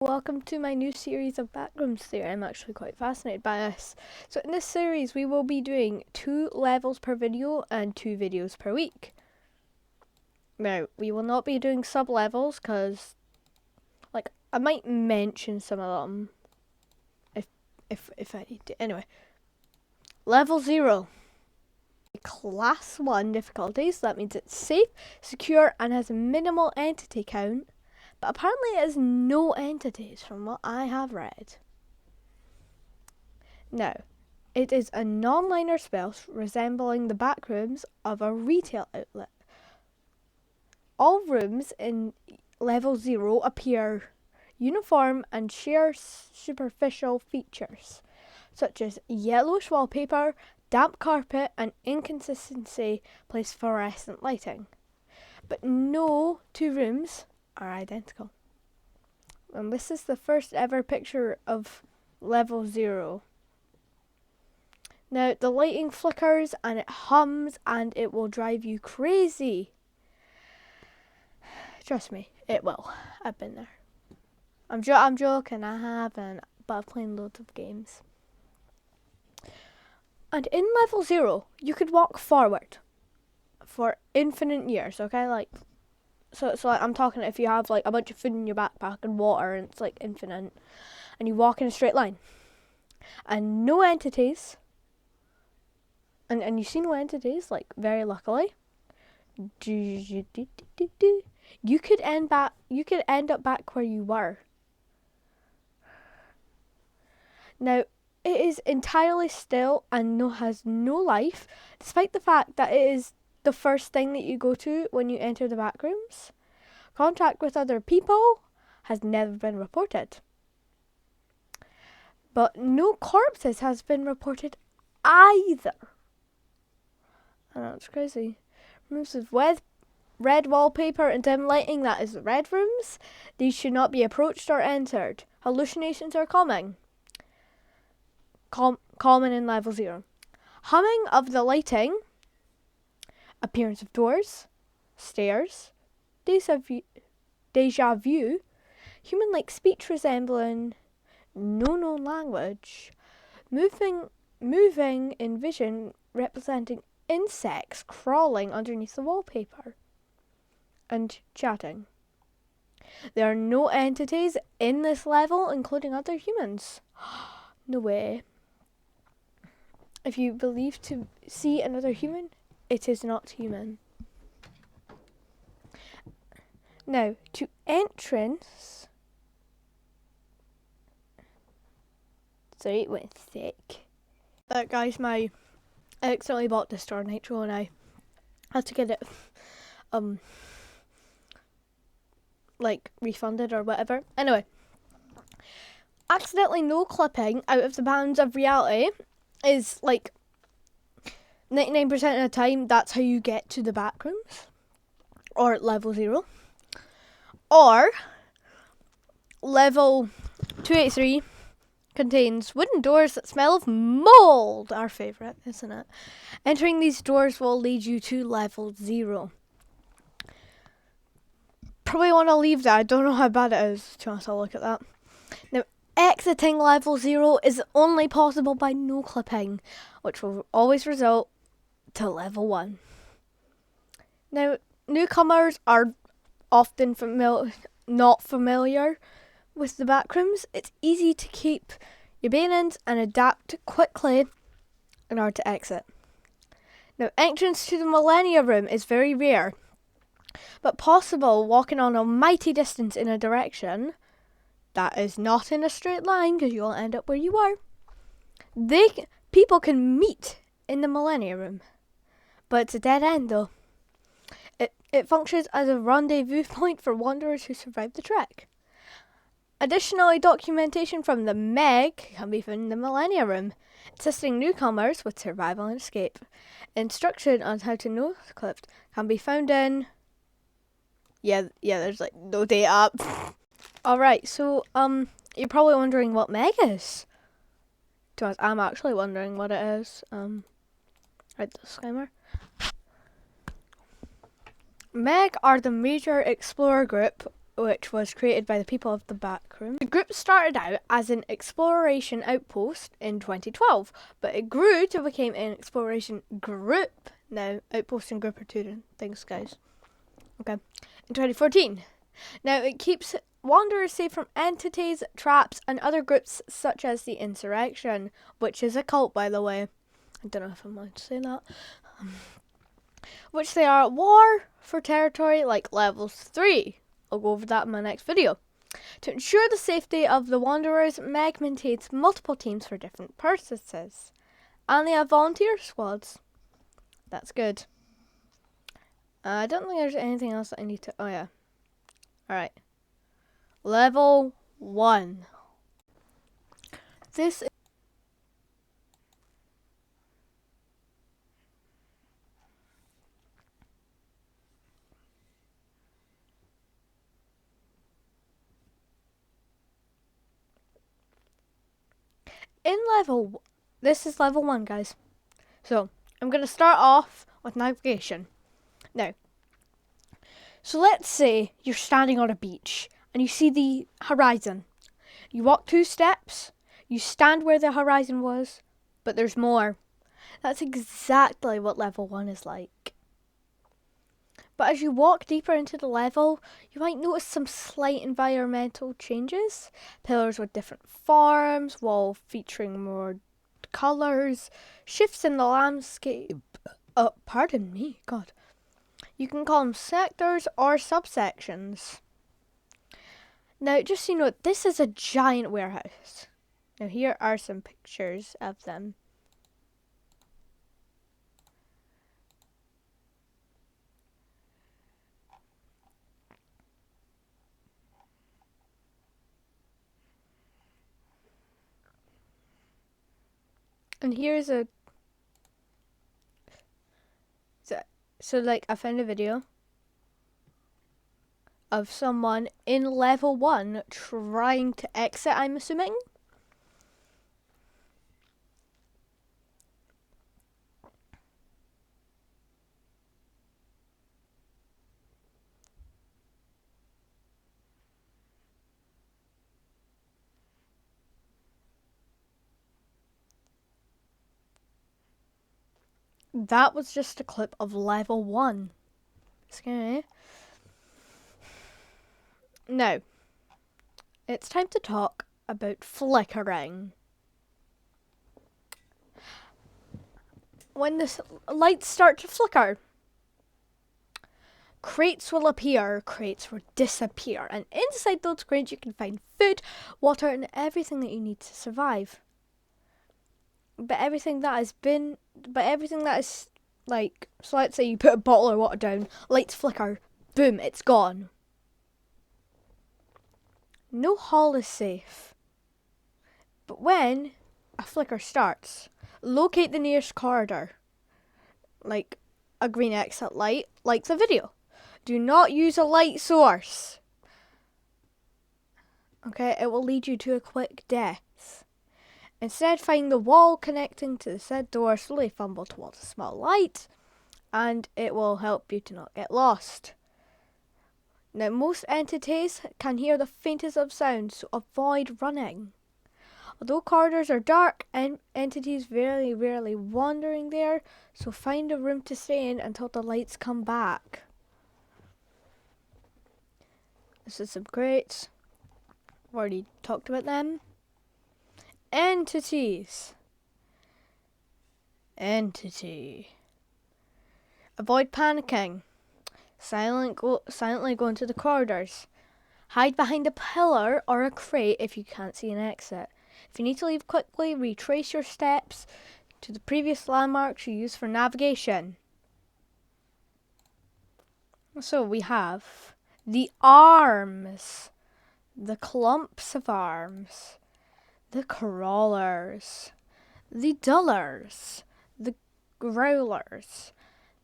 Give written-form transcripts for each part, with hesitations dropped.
Welcome to my new series of Backrooms Theory. I'm actually quite fascinated by this. So in this series we will be doing 2 levels per video and 2 videos per week. Now, we will not be doing sub-levels because, I might mention some of them if I need to. Anyway, level 0. Class 1 difficulties. That means it's safe, secure and has a minimal entity count. But apparently it has no entities from what I have read. Now, it is a non-linear spell resembling the back rooms of a retail outlet. All rooms in level 0 appear uniform and share superficial features, such as yellowish wallpaper, damp carpet and inconsistency place fluorescent lighting. But no 2 rooms are identical. And this is the first ever picture of level 0. Now, the lighting flickers and it hums and it will drive you crazy. Trust me, it will. I've been there. I'm joking, I haven't, but I've played loads of games. And in level 0, you could walk forward for infinite years, okay? So I'm talking if you have a bunch of food in your backpack and water and it's infinite and you walk in a straight line and no entities and you see no entities, very luckily, you could end up back where you were. Now, it is entirely still and has no life, despite the fact that it is the first thing that you go to when you enter the back rooms. Contact with other people has never been reported. But no corpses has been reported either. I know, it's crazy. Rooms with red wallpaper and dim lighting, that is the red rooms. These should not be approached or entered. Hallucinations are common in level 0. Humming of the lighting, appearance of doors, stairs, deja vu, human-like speech resembling no known language, moving in vision representing insects crawling underneath the wallpaper, and chatting. There are no entities in this level, including other humans. No way. If you believe to see another human, it is not human. Now, to entrance. Sorry, it went thick. Guys, I accidentally bought this Star Nitro and I had to get it refunded or whatever. Anyway, accidentally no clipping out of the bounds of reality is 99% of the time that's how you get to the back rooms or level 0. Or level 283 contains wooden doors that smell of mold. Our favourite, isn't it? Entering these doors will lead you to level 0. Probably want to leave that. I don't know how bad it is. To have a look at that. Now, exiting level 0 is only possible by no clipping, which will always result to level 1. Now, newcomers are often not familiar with the backrooms. It's easy to keep your bearings and adapt quickly in order to exit. Now, entrance to the Millennia Room is very rare, but possible walking on a mighty distance in a direction that is not in a straight line because you'll end up where you are. People can meet in the Millennia Room, but it's a dead end though. It functions as a rendezvous point for wanderers who survive the trek. Additionally, documentation from the Meg can be found in the Millennia Room, assisting newcomers with survival and escape. Instruction on how to no clip can be found in... Yeah, there's no data. Alright, so, you're probably wondering what Meg is. To us, I'm actually wondering what it is. Right, disclaimer. Meg are the major explorer group which was created by the people of the Backroom. The group started out as an exploration outpost in 2012, but it grew to become an exploration group. Now, outpost and group are two different things, guys. Okay. In 2014. Now, it keeps wanderers safe from entities, traps, and other groups such as the Insurrection, which is a cult, by the way. I don't know if I'm allowed to say that. Which they are at war for territory like levels 3. I'll go over that in my next video. To ensure the safety of the wanderers, Meg maintains multiple teams for different purposes. And they have volunteer squads. That's good. I don't think there's anything else that I need to... Oh, yeah. Alright. Level 1. This is... This is level 1, guys. So, I'm going to start off with navigation. Now, so let's say you're standing on a beach and you see the horizon. You walk 2 steps, you stand where the horizon was, but there's more. That's exactly what level 1 is like. But as you walk deeper into the level, you might notice some slight environmental changes. Pillars with different forms, wall featuring more colours, shifts in the landscape. Pardon me, God. You can call them sectors or subsections. Now, just so you know, this is a giant warehouse. Now, here are some pictures of them. And here's a... So like, I found a video of someone in level 1 trying to exit, I'm assuming. That was just a clip of level 1. Okay. Now, it's time to talk about flickering. When the lights start to flicker, crates will appear, crates will disappear, and inside those crates you can find food, water, and everything that you need to survive. But everything that is like, so let's say you put a bottle of water down, lights flicker, boom, it's gone. No hall is safe. But when a flicker starts, locate the nearest corridor, like a green exit light, like the video. Do not use a light source. Okay, it will lead you to a quick death. Instead, find the wall connecting to the said door, slowly fumble towards a small light, and it will help you to not get lost. Now, most entities can hear the faintest of sounds, so avoid running. Although corridors are dark, entities very rarely wandering there, so find a room to stay in until the lights come back. This is some crates. I've already talked about them. Entities. Entity. Avoid panicking. Silently go into the corridors. Hide behind a pillar or a crate if you can't see an exit. If you need to leave quickly, retrace your steps to the previous landmarks you used for navigation. So we have the arms, the clumps of arms, the crawlers, the dullers, the growlers,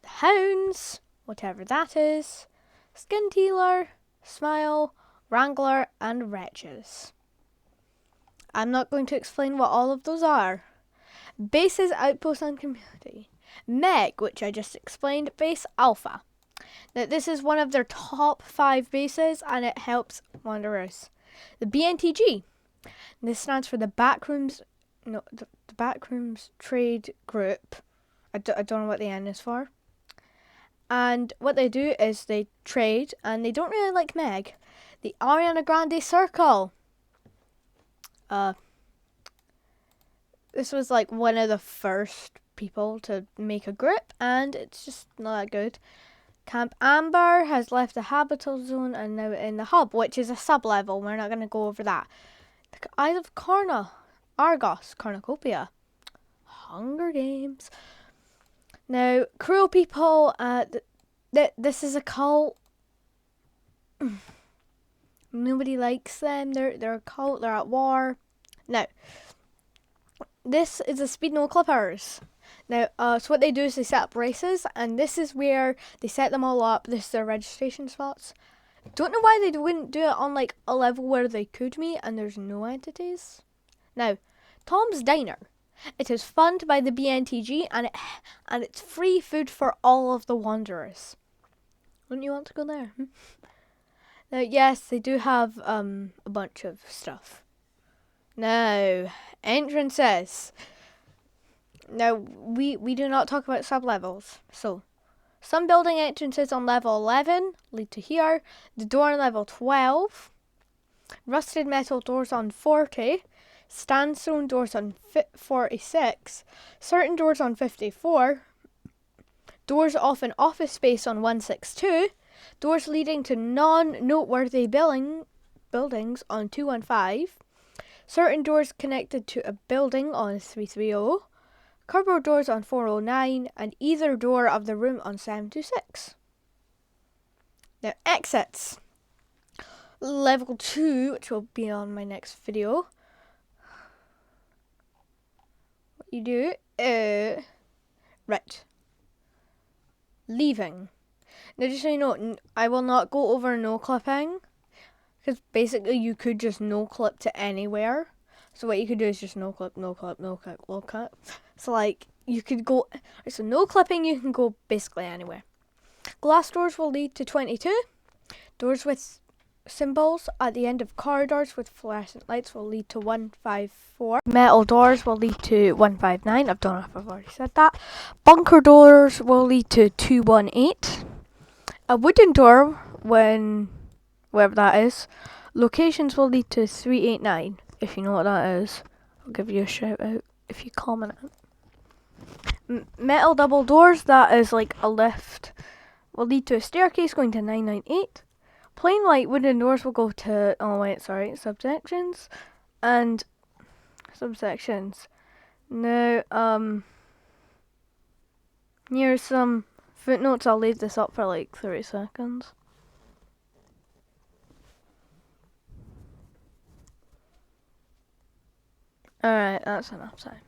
the hounds, whatever that is, Skintealer, Smile, Wrangler, and Wretches. I'm not going to explain what all of those are. Bases, outposts, and community. Meg, which I just explained, base alpha. Now, this is one of their top 5 bases, and it helps Wanderers. The BNTG. This stands for the Backrooms. No, the Backrooms Trade Group. I don't know what the N is for. And what they do is they trade, and they don't really like Meg. The Ariana Grande Circle. This was like one of the first people to make a group, and it's just not that good. Camp Amber has left the habitable zone and now in the hub, which is a sub-level. We're not going to go over that. The Isle of Corna, Argos, Cornucopia, Hunger Games. Now, Cruel People, this is a cult. Nobody likes them. They're a cult. They're at war. Now, this is the Speed No Clippers. Now, so what they do is they set up races, and this is where they set them all up. This is their registration spots. Don't know why they wouldn't do it on like a level where they could meet and there's no entities. Now, Tom's Diner. It is funded by the BNTG, and it's free food for all of the Wanderers. Wouldn't you want to go there? Now, yes, they do have a bunch of stuff. Now, entrances. Now, we do not talk about sub-levels. So, some building entrances on level 11 lead to here. The door on level 12. Rusted metal doors on 40. Sandstone doors on 46. Certain doors on 54. Doors off an office space on 162. Doors leading to non-noteworthy buildings on 215. Certain doors connected to a building on 330. Cupboard doors on 409, and either door of the room on 726. Now, exits. Level 2, which will be on my next video. What you do, right. Leaving. Now, just so you know, I will not go over no clipping, because basically you could just no clip to anywhere. So what you could do is just no clip, no clip, no clip, no clip. So like you could go, so no clipping, you can go basically anywhere. Glass doors will lead to 22. Doors with symbols at the end of corridors with fluorescent lights will lead to 154. Metal doors will lead to 159. I don't know if I've already said that. Bunker doors will lead to 218. A wooden door, wherever that is, locations will lead to 389. If you know what that is, I'll give you a shout out if you comment it. Metal double doors, that is like a lift, will lead to a staircase going to 998. Plain white wooden doors will go to, subsections. And subsections. Now, here's some footnotes. I'll leave this up for like 30 seconds. Alright, that's enough time.